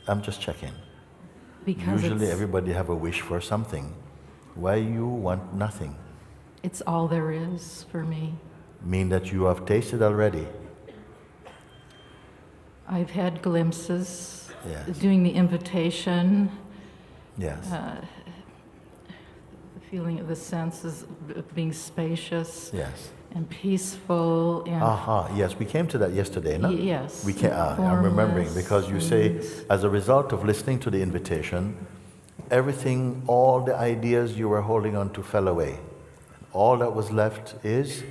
I'm just checking. Because Usually everybody have a wish for something. Why you want nothing? it's all there is for me. Mean that you have tasted already? I've had glimpses, Yes. doing the invitation, Yes. the feeling of the senses of being spacious Yes. and peaceful and Aha, yes, we came to that yesterday, no? yes. We can, I'm remembering, formless because you say, things. as a result of listening to the invitation, everything, all the ideas you were holding on to fell away. All that was left is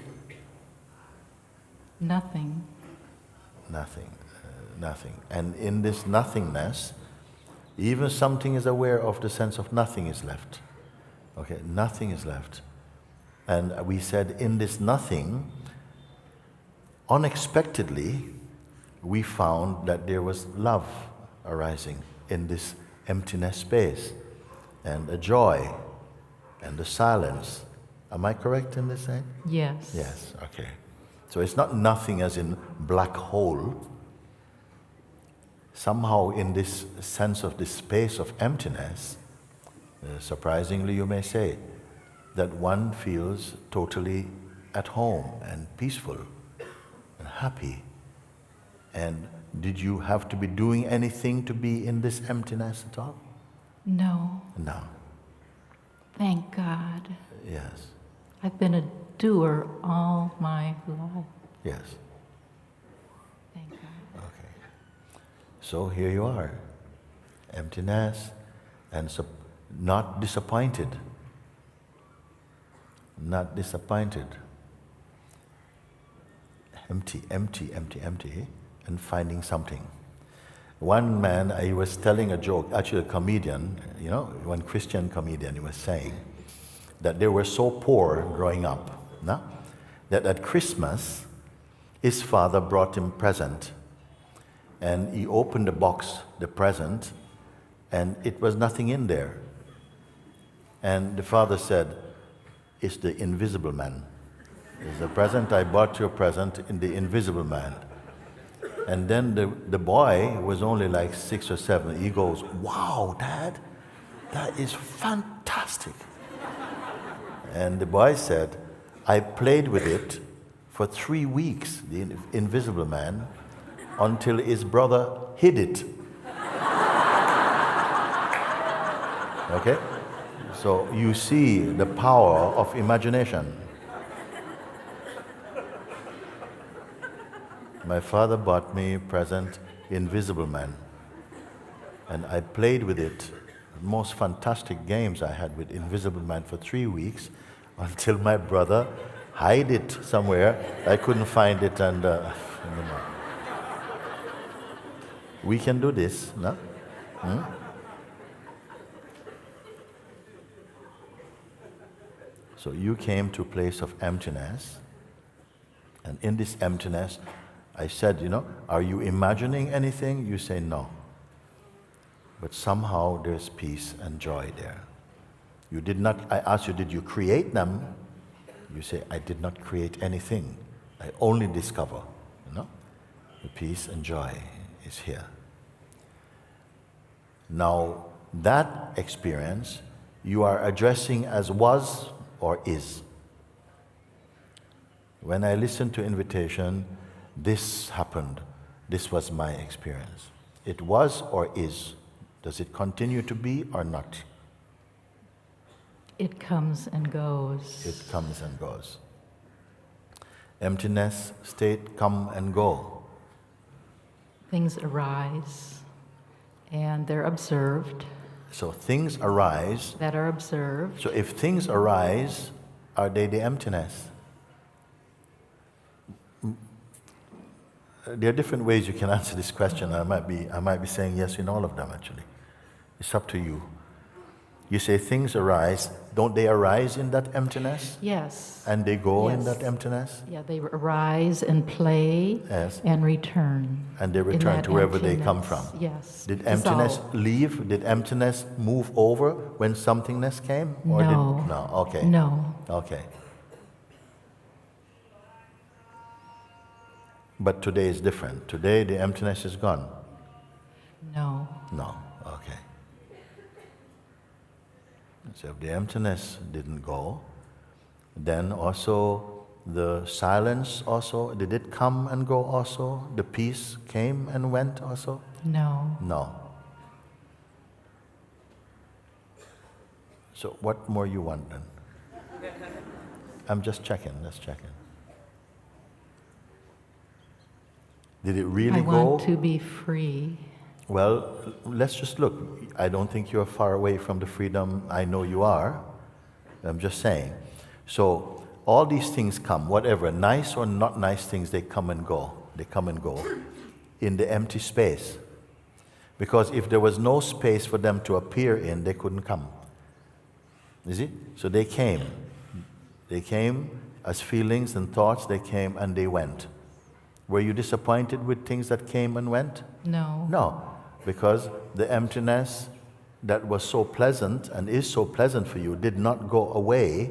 Nothing. nothing, nothing. And in this nothingness, even something is aware of the sense of nothing is left. Okay, nothing is left. And we said in this nothing, unexpectedly, we found that there was love arising in this emptiness space, and a joy, and a silence. Am I correct in this saying? Yes. Yes, okay. So it's not nothing as in black hole. Somehow in this sense of this space of emptiness, surprisingly you may say, that one feels totally at home and peaceful and happy. And did you have to be doing anything to be in this emptiness at all? No. No. Thank God. Yes. I've been a doer all my life. Yes. Thank God. Okay. So here you are. Emptiness and not disappointed. Not disappointed. Empty, empty, empty, empty, and finding something. One man, he was telling a joke, actually a comedian, one Christian comedian, he was saying that they were so poor growing up, no? That at Christmas, his father brought him a present, and he opened the box, the present, and it was nothing in there. And the father said, "It's the invisible man. It's the present, I bought you a present in the invisible man." And then the boy was only like 6 or 7. He goes, "Wow, Dad, that is fantastic." And the boy said, "I played with it for 3 weeks, the invisible man, until his brother hid it." Okay? So you see the power of imagination. My father bought me a present, Invisible Man, and I played with it. Most fantastic games I had with Invisible Man for 3 weeks, until my brother hid it somewhere. I couldn't find it, and we can do this, no? So you came to a place of emptiness, and in this emptiness, I said, are you imagining anything? You say no. But somehow there's peace and joy there. You did not, I asked you, did you create them? You say, I did not create anything. I only discover, the peace and joy is here. Now, that experience you are addressing as was or is. When I listened to invitation, this happened. This was my experience. It was or is. Does it continue to be or not? It comes and goes. It comes and goes. Emptiness, state, come and go. Things arise, and they're observed. So things arise. That are observed. So if things arise, are they the emptiness? There are different ways you can answer this question. I might be saying yes in all of them, actually. It's up to you. You say things arise. Don't they arise in that emptiness? Yes. And they go in Yes. that emptiness? Yeah, they arise and play Yes. and return. And they in return that to wherever they come emptiness. from. Yes. Did emptiness Dissolve. leave? Did emptiness move over when somethingness came? Or No. No, okay. No. Okay. But today is different. Today the emptiness is gone. No. No. Okay. So if the emptiness didn't go, then also the silence also, did it come and go also? The peace came and went also? No. No. So what more you want then? I'm just checking, just checking. Did it really I go? want to be free. Well, let's just look. I don't think you're far away from the freedom I know you are. I'm just saying. So all these things come, whatever, nice or not nice things, they come and go. They come and go in the empty space. Because if there was no space for them to appear in, they couldn't come. You see? So they came. They came as feelings and thoughts, they came and they went. Were you disappointed with things that came and went? No. No, because the emptiness that was so pleasant and is so pleasant for you did not go away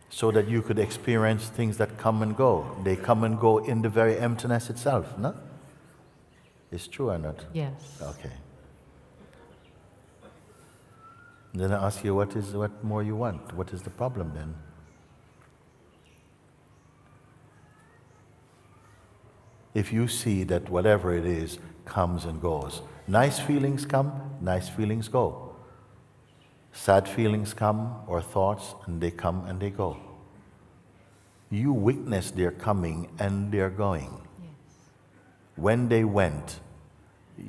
so that you could experience things that come and go. They come and go in the very emptiness itself, no? It's true or not? Yes. Okay. Then I ask you, what more you want? What is the problem then? If you see that whatever it is comes and goes, nice feelings come, nice feelings go. Sad feelings come or thoughts, and they come and they go. You witness their coming and their going. Yes. When they went,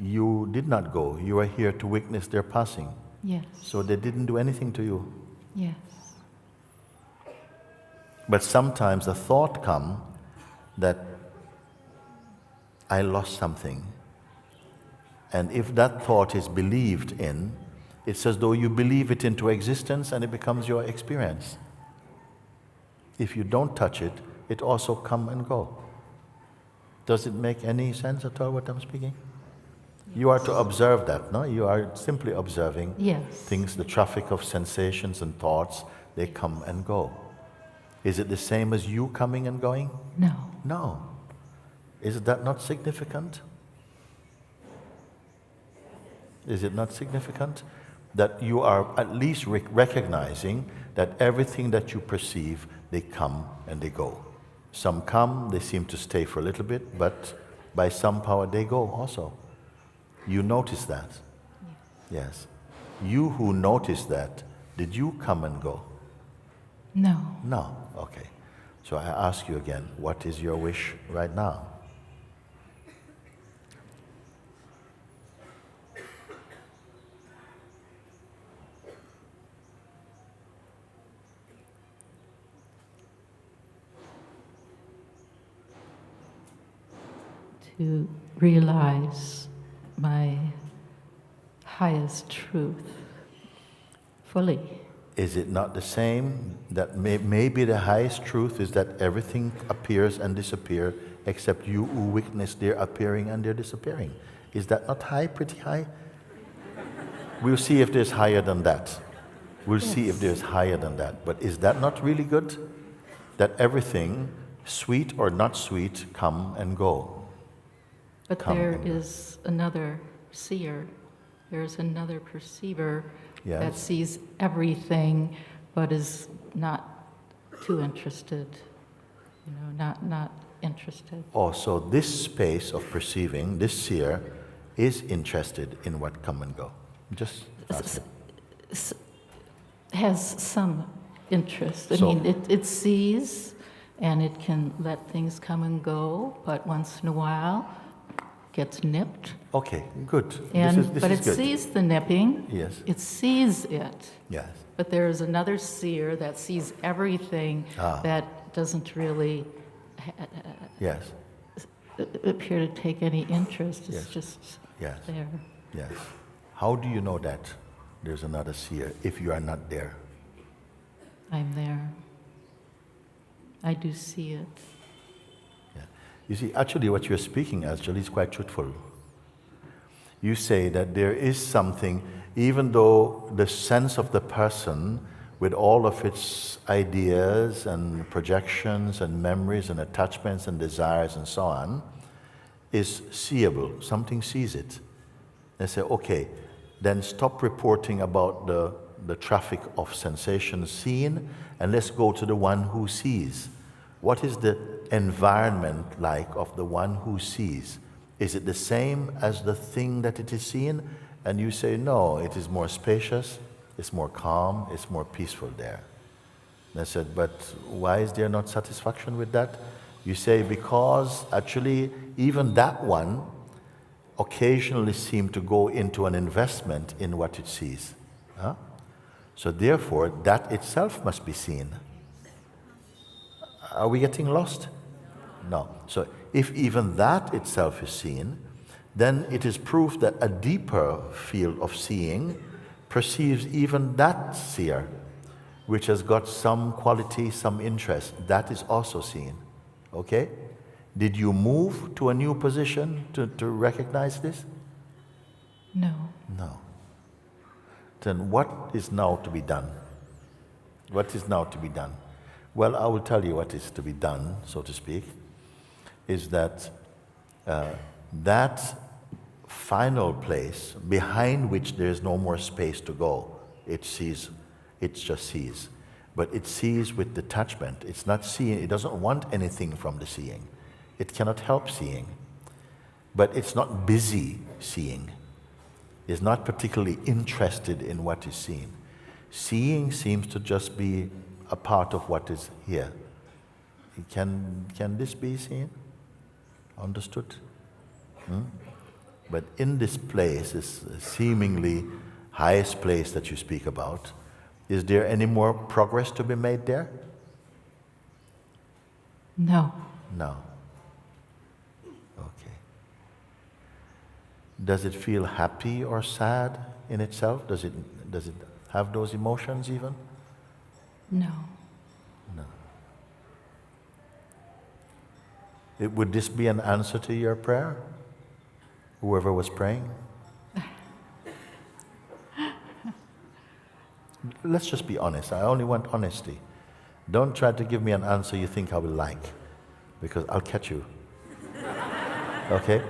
you did not go. You were here to witness their passing. Yes. So they didn't do anything to you. Yes. But sometimes a thought comes that I lost something. And if that thought is believed in, it's as though you believe it into existence and it becomes your experience. If you don't touch it, it also come and go. Does it make any sense at all what I'm speaking? You are to observe that, no? You are simply observing Yes. things, the traffic of sensations and thoughts, they come and go. Is it the same as you coming and going? No. No. Is that not significant? Is it not significant that you are at least recognizing that everything that you perceive, they come and they go? Some come, they seem to stay for a little bit, but by some power they go also. You notice that? Yes. You who notice that, did you come and go? No. No. Okay. So I ask you again, what is your wish right now? To realize my highest truth fully. Is it not the same that maybe the highest truth is that everything appears and disappears except you who witness their appearing and their disappearing? Is that not high, pretty high? We'll see if there's higher than that. We'll see if there's higher than that. But is that not really good? That everything, sweet or not sweet, come and go. But Come there and go. is another seer. There's another perceiver Yes. that sees everything but is not too interested. Not interested. Oh, so this space of perceiving, this seer, is interested in what come and go. Just asking. Has some interest. I So- mean, it sees and it can let things come and go, but once in a while gets nipped. Okay, good. And This but is it good. sees the nipping. Yes. It sees it. Yes. But there is another seer that sees everything that doesn't really Yes. appear to take any interest. It's Yes. just Yes. there. Yes. How do you know that there's another seer if you are not there? I'm there. I do see it. Yeah. You see, actually what you're speaking, actually, is quite truthful. You say that there is something, even though the sense of the person, with all of its ideas and projections and memories and attachments and desires and so on, is seeable. Something sees it. They say, okay, then stop reporting about the traffic of sensations seen, and let's go to the one who sees. What is the environment like of the one who sees? Is it the same as the thing that it is seen? And you say, no, it is more spacious, it's more calm, it's more peaceful there. And I said, but why is there not satisfaction with that? You say, because actually even that one occasionally seems to go into an investment in what it sees. Huh? So therefore, that itself must be seen. Are we getting lost? No. So if even that itself is seen, then it is proof that a deeper field of seeing perceives even that seer, which has got some quality, some interest. That is also seen. Okay? Did you move to a new position to recognize this? No. No. Then what is now to be done? What is now to be done? Well, I will tell you what is to be done, so to speak, is that that final place behind which there is no more space to go, it sees, it just sees. But it sees with detachment. It's not seeing, it doesn't want anything from the seeing. It cannot help seeing. But it's not busy seeing. It's not particularly interested in what is seen. Seeing seems to just be a part of what is here. Can this be seen? Understood? But in this place, this seemingly highest place that you speak about, is there any more progress to be made there? No. No. Okay. Does it feel happy or sad in itself? Does it have those emotions even? No. No. Would this be an answer to your prayer? Whoever was praying? Let's just be honest. I only want honesty. Don't try to give me an answer you think I will like, because I'll catch you. Okay?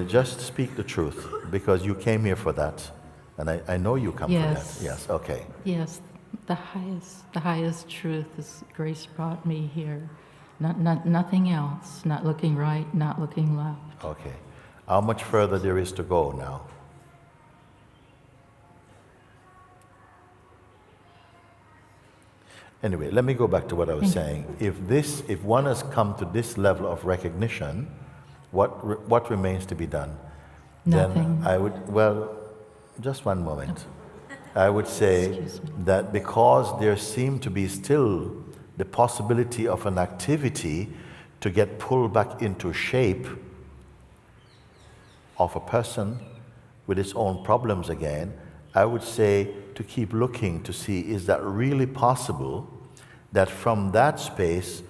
Just speak the truth, because you came here for that. And I know you come for that. Yes, okay. Yes, the highest truth is grace brought me here. Nothing else. Not looking right, not looking left. Okay. How much further there is to go now? Anyway, let me go back to what I was saying. If one has come to this level of recognition, what remains to be done? Nothing. Then I would, well, just one moment. I would say that because there seemed to be still the possibility of an activity to get pulled back into shape of a person with its own problems again, I would say to keep looking to see, is that really possible that from that space,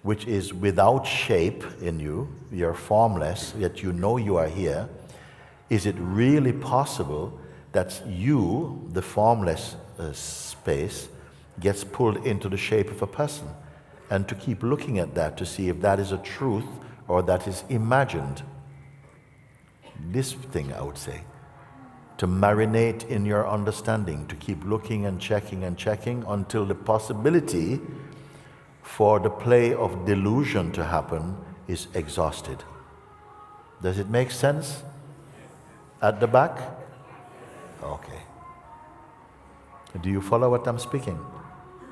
which is without shape in you, you're formless, yet you know you are here, is it really possible that you, the formless space, gets pulled into the shape of a person? And to keep looking at that to see if that is a truth or that is imagined. This thing, I would say. To marinate in your understanding, to keep looking and checking until the possibility for the play of delusion to happen is exhausted. Does it make sense? At the back? Okay. Do you follow what I'm speaking?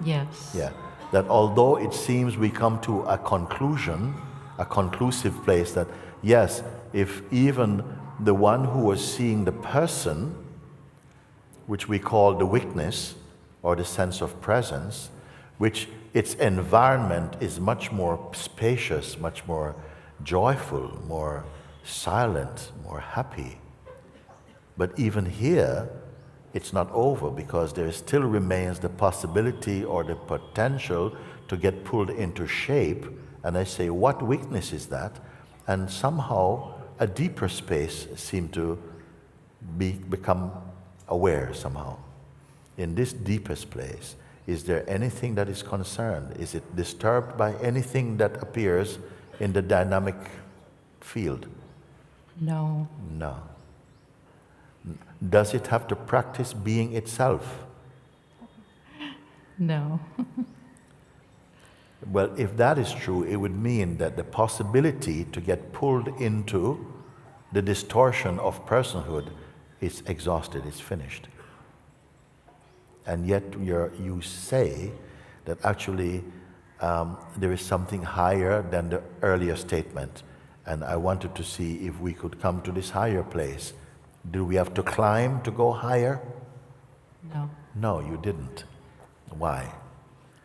Yes. Yeah. That although it seems we come to a conclusion, a conclusive place that, yes, if even the one who was seeing the person, which we call the witness or the sense of presence, which its environment is much more spacious, much more joyful, more silent, more happy. But even here, it's not over, because there still remains the possibility or the potential to get pulled into shape. And I say, what witness is that? And somehow a deeper space seemed to become aware somehow. In this deepest place, is there anything that is concerned? Is it disturbed by anything that appears in the dynamic field? No. No. Does it have to practice being itself? No. Well, if that is true, it would mean that the possibility to get pulled into the distortion of personhood is exhausted, it's finished. And yet you say that actually there is something higher than the earlier statement. And I wanted to see if we could come to this higher place. Do we have to climb to go higher? No. No, you didn't. Why?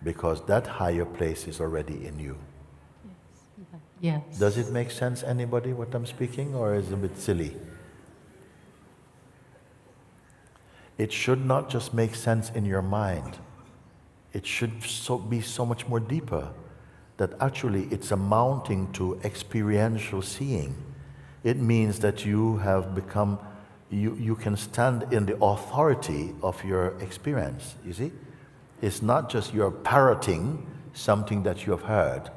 Because that higher place is already in you. Yes. Does it make sense, anybody, what I'm speaking, or is it a bit silly? It should not just make sense in your mind. It should be so much more deeper, that actually it's amounting to experiential seeing. It means that you have become, you can stand in the authority of your experience, you see? It's not just you're parroting something that you have heard.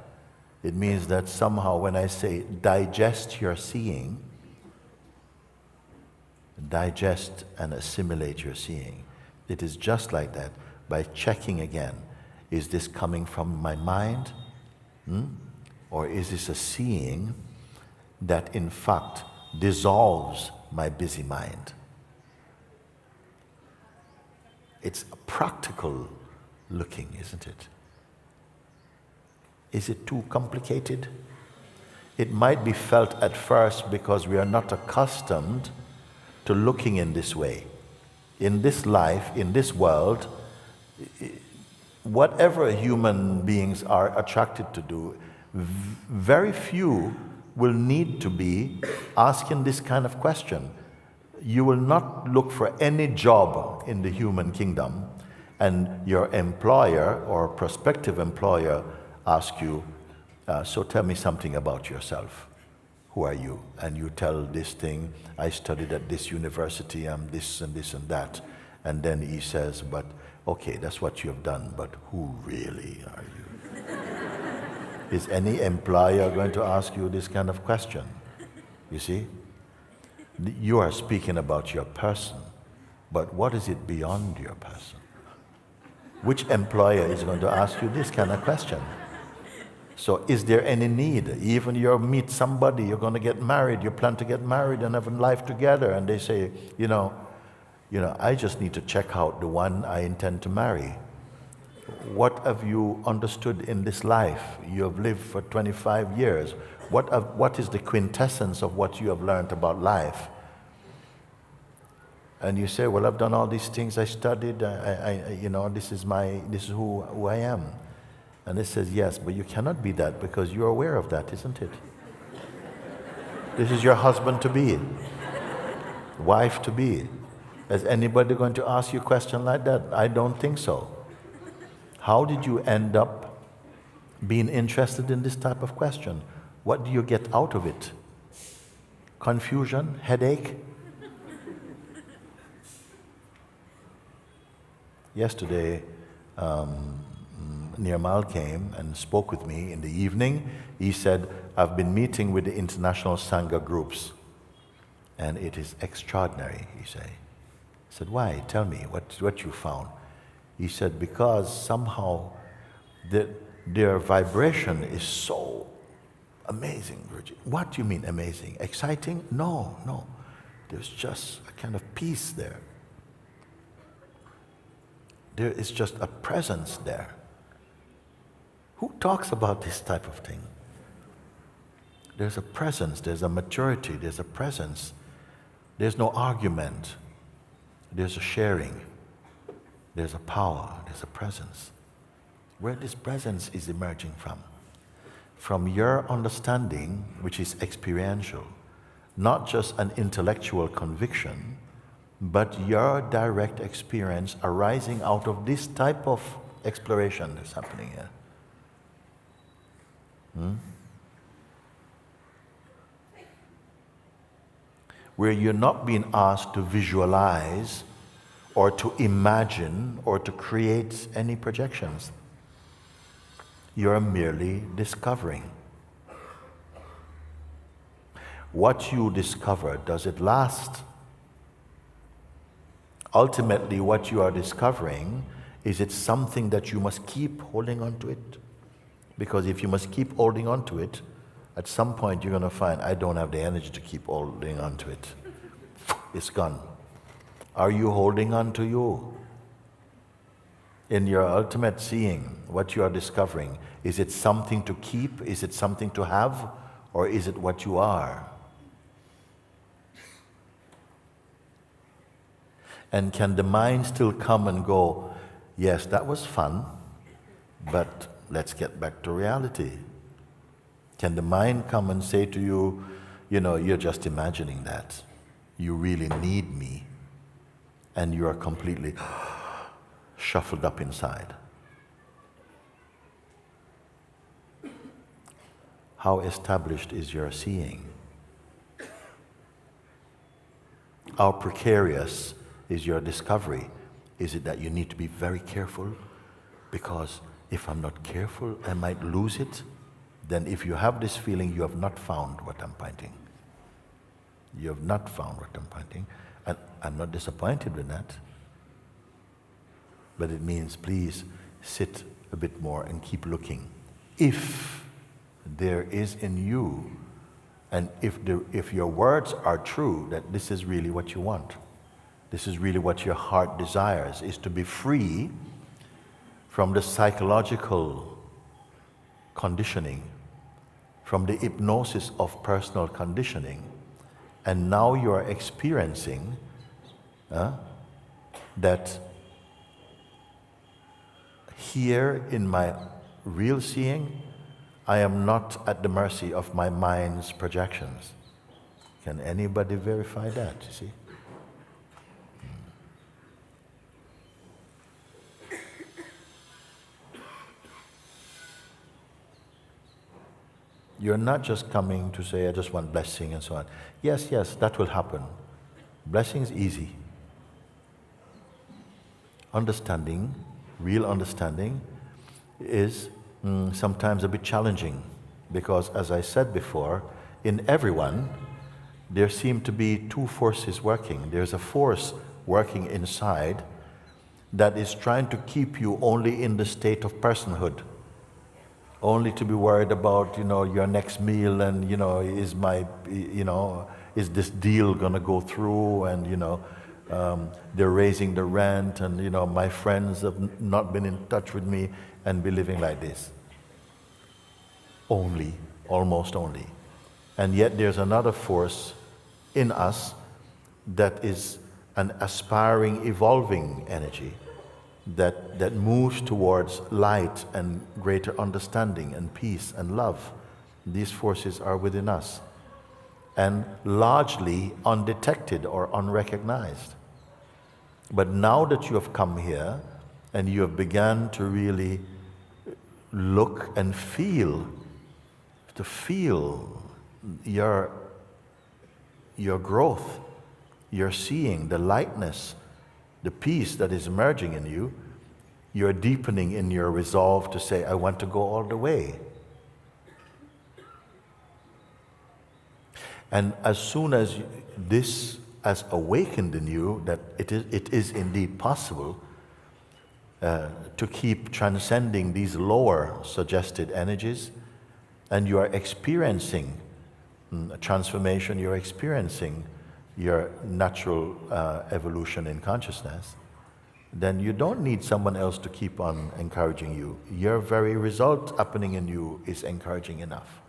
It means that somehow when I say digest your seeing, digest and assimilate your seeing, it is just like that, by checking again, is this coming from my mind? Or is this a seeing that in fact dissolves my busy mind? It's a practical looking, isn't it? Is it too complicated? It might be felt at first because we are not accustomed to looking in this way. In this life, in this world, whatever human beings are attracted to do, very few will need to be asking this kind of question. You will not look for any job in the human kingdom and your employer or prospective employer ask you, so tell me something about yourself. Who are you? And you tell this thing, I studied at this university, I'm this and this and that. And then he says, but okay, that's what you have done, but who really are you? Is any employer going to ask you this kind of question? You see? You are speaking about your person, but what is it beyond your person? Which employer is going to ask you this kind of question? So is there any need? Even you meet somebody, you're going to get married, you plan to get married and have a life together, and they say, you know, I just need to check out the one I intend to marry. What have you understood in this life? You have lived for 25 years. What is the quintessence of what you have learned about life? And you say, well, I've done all these things, I studied, this is who I am. And it says, yes, but you cannot be that because you're aware of that, isn't it? This is your husband to be, wife to be. Is anybody going to ask you a question like that? I don't think so. How did you end up being interested in this type of question? What do you get out of it? Confusion? Headache? Yesterday, Nirmal came and spoke with me in the evening. He said, I've been meeting with the international Sangha groups, and it is extraordinary, he said. I said, why? Tell me what you found. He said, because somehow their vibration is so amazing, Virgil. What do you mean amazing? Exciting? No. There's just a kind of peace there. There is just a presence there. Who talks about this type of thing? There's a presence, there's a maturity, there's a presence. There's no argument. There's a sharing. There's a power, there's a presence. Where this presence is emerging from? From your understanding, which is experiential, not just an intellectual conviction, but your direct experience arising out of this type of exploration that's happening here. Where you're not being asked to visualize or to imagine or to create any projections. You're merely discovering. What you discover, does it last? ultimately what you are discovering is it's something that you must keep holding on to it. Because if you must keep holding on to it, at some point you're going to find, I don't have the energy to keep holding on to it. It's gone. Are you holding on to you? In your ultimate seeing, what you are discovering, is it something to keep? Is it something to have? Or is it what you are? And can the mind still come and go, yes, that was fun, but let's get back to reality? Can the mind come and say to you, you're just imagining that. You really need me. And you are completely shuffled up inside. How established is your seeing? How precarious is your discovery? Is it that you need to be very careful? Because if I'm not careful, I might lose it. Then if you have this feeling, you have not found what I'm pointing. You have not found what I'm pointing. And I'm not disappointed with that. But it means please sit a bit more and keep looking. If there is in you, and if your words are true, that this is really what you want, this is really what your heart desires, is to be free from the psychological conditioning, from the hypnosis of personal conditioning, and now you are experiencing that here in my real seeing, I am not at the mercy of my mind's projections. Can anybody verify that, you see? You're not just coming to say, I just want blessing and so on. Yes, that will happen. Blessing is easy. Understanding, real understanding, is sometimes a bit challenging. Because as I said before, in everyone, there seem to be two forces working. There's a force working inside that is trying to keep you only in the state of personhood. Only to be worried about, your next meal and, is this deal going to go through and, they're raising the rent and, my friends have not been in touch with me and be living like this. Only, almost only. And yet there's another force in us that is an aspiring, evolving energy that moves towards light and greater understanding and peace and love. These forces are within us and largely undetected or unrecognized. But now that you have come here and you have begun to really look and feel your growth, your seeing, the lightness, the peace that is emerging in you, you're deepening in your resolve to say, I want to go all the way. And as soon as this has awakened in you, that it is indeed possible to keep transcending these lower suggested energies, and you are experiencing a transformation, you're experiencing your natural evolution in consciousness, then you don't need someone else to keep on encouraging you. Your very result happening in you is encouraging enough.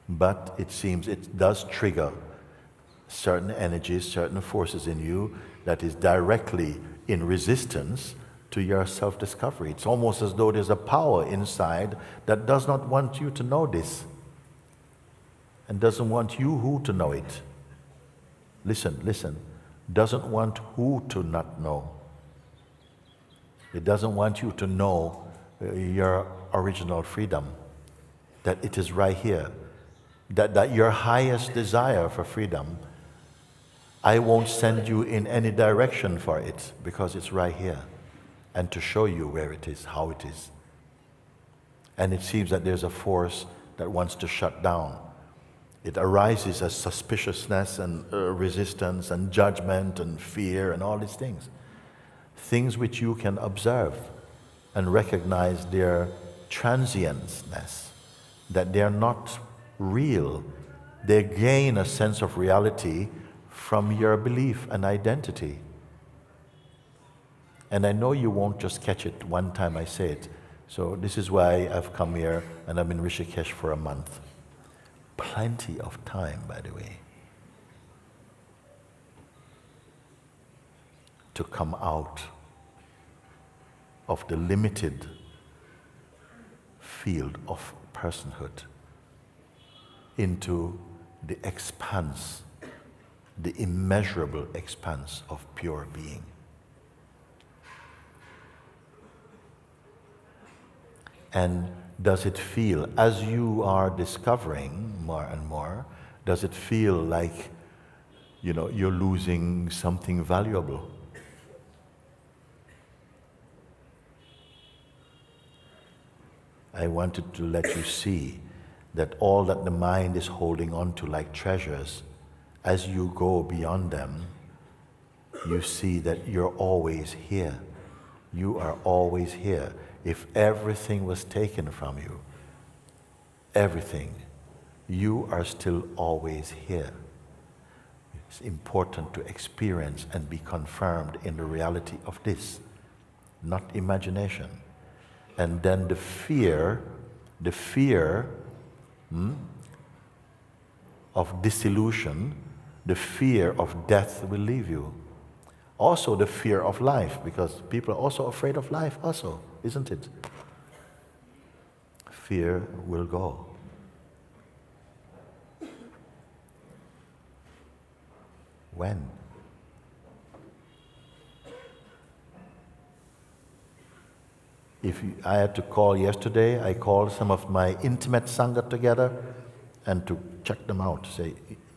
But it seems it does trigger certain energies, certain forces in you that is directly in resistance to your self-discovery. It's almost as though there's a power inside that does not want you to know this and doesn't want you who to know it. Listen. Doesn't want who to not know. It doesn't want you to know your original freedom, that it is right here, that your highest desire for freedom, I won't send you in any direction for it because it's right here, and to show you where it is, how it is. And it seems that there's a force that wants to shut down It arises as suspiciousness and resistance and judgment and fear and all these things. Things which you can observe and recognize their transientness, that they are not real. They gain a sense of reality from your belief and identity. And I know you won't just catch it one time I say it. So this is why I've come here and I'm in Rishikesh for a month. Plenty of time, by the way, to come out of the limited field of personhood into the expanse, the immeasurable expanse of pure being. And does it feel, as you are discovering more and more, does it feel like, you're losing something valuable? I wanted to let you see that all that the mind is holding on to like treasures, as you go beyond them, you see that you're always here. You are always here. If everything was taken from you, everything, you are still always here. It's important to experience and be confirmed in the reality of this, not imagination. And then the fear of disillusion, the fear of death will leave you. Also the fear of life, because people are also afraid of life also, isn't it? Fear will go. When? I had to call yesterday, I called some of my intimate Sangha together and to check them out, to say,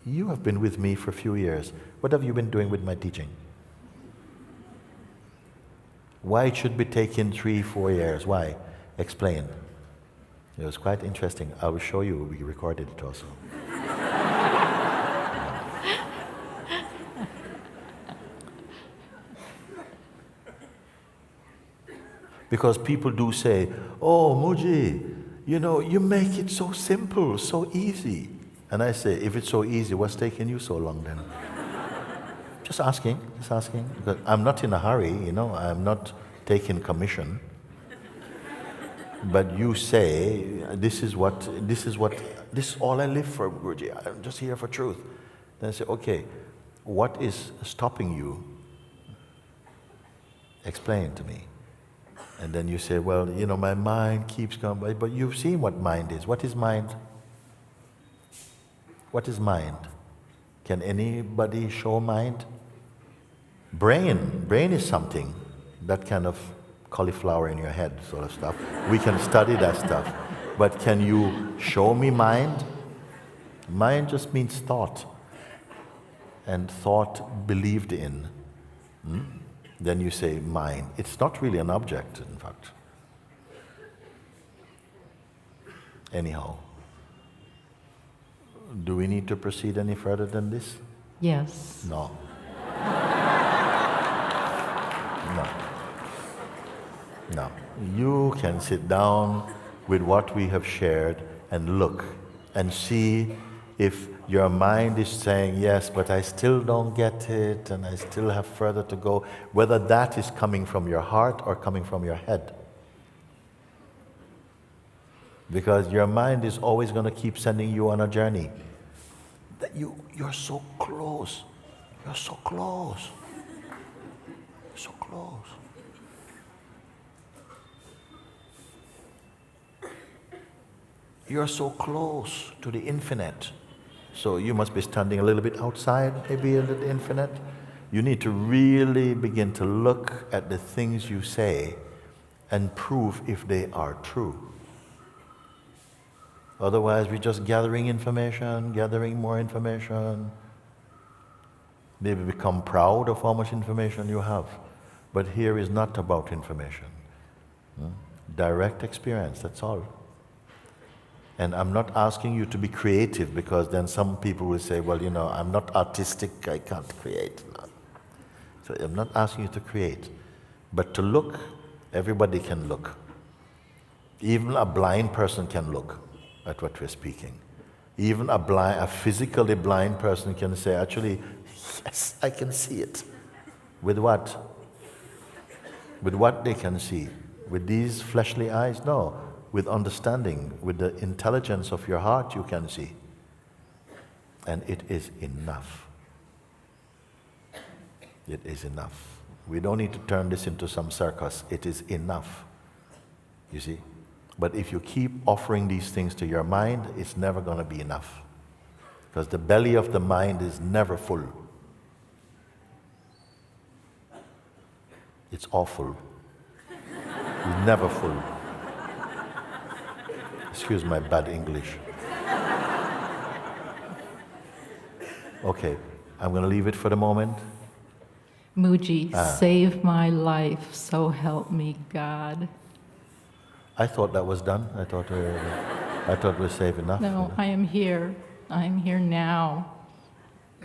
you have been with me for a few years. What have you been doing with my teaching? Why it should be taking 3-4 years? Why? Explain. It was quite interesting. I will show you, we recorded it also. Because people do say, oh, Mooji, you make it so simple, so easy. And I say, if it's so easy, what's taking you so long then? Just asking. Because I'm not in a hurry, I'm not taking commission. But you say, this is all I live for, Guruji. I'm just here for truth. Then I say, okay, what is stopping you? Explain to me. And then you say, well, my mind keeps going, but you've seen what mind is. What is mind? What is mind? Can anybody show mind? Brain is something, that kind of cauliflower in your head sort of stuff. We can study that stuff. But can you show me mind? Mind just means thought. And thought believed in. Then you say mind. It's not really an object, in fact. Anyhow, do we need to proceed any further than this? Yes. No. No. You can sit down with what we have shared and look and see if your mind is saying, yes, but I still don't get it and I still have further to go, whether that is coming from your heart or coming from your head. Because your mind is always going to keep sending you on a journey. That you're so close. You're so close. You're so close. You're so close to the infinite. So you must be standing a little bit outside, maybe of the infinite. You need to really begin to look at the things you say and prove if they are true. Otherwise, we're just gathering information, gathering more information. Maybe become proud of how much information you have. But here is not about information. Direct experience, that's all. And I'm not asking you to be creative, because then some people will say, well, I'm not artistic, I can't create. No. So I'm not asking you to create, but to look. Everybody can look. Even a blind person can look at what we're speaking. Even a physically blind person can say, actually, yes, I can see it. With what? With what they can see? With these fleshly eyes? No. With understanding, with the intelligence of your heart, you can see. And it is enough. It is enough. We don't need to turn this into some circus. It is enough. You see? But if you keep offering these things to your mind, it's never going to be enough. Because the belly of the mind is never full. It's awful. It's never full. Excuse my bad English. Okay, I'm going to leave it for the moment. Muji, save my life, so help me God. I thought that was done. I thought we're safe enough. No, I am here. I am here now.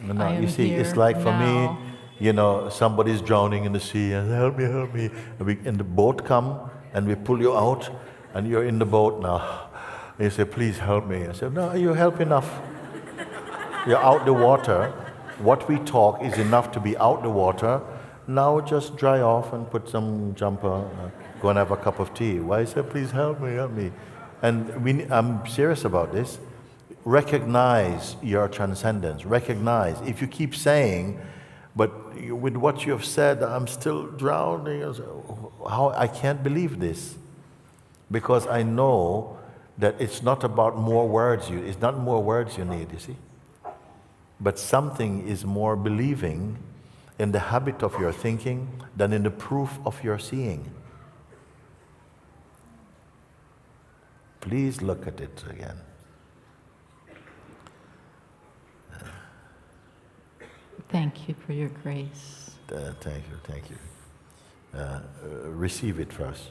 No, I am you see, here it's like for now. me, somebody's drowning in the sea and help me. And the boat come and we pull you out and you're in the boat now. And you say, please help me. I said, no, you help enough. You're out the water. What we talk is enough to be out the water. Now just dry off and put some jumper, go and have a cup of tea. Why? I said, please help me. And I'm serious about this. Recognize your transcendence. Recognize. If you keep saying, but with what you have said, I'm still drowning. How? I can't believe this. Because I know that it's not about more words. It's not more words you need, you see. But something is more believing in the habit of your thinking than in the proof of your seeing. Please look at it again. Thank you for your grace. Thank you. Receive it first.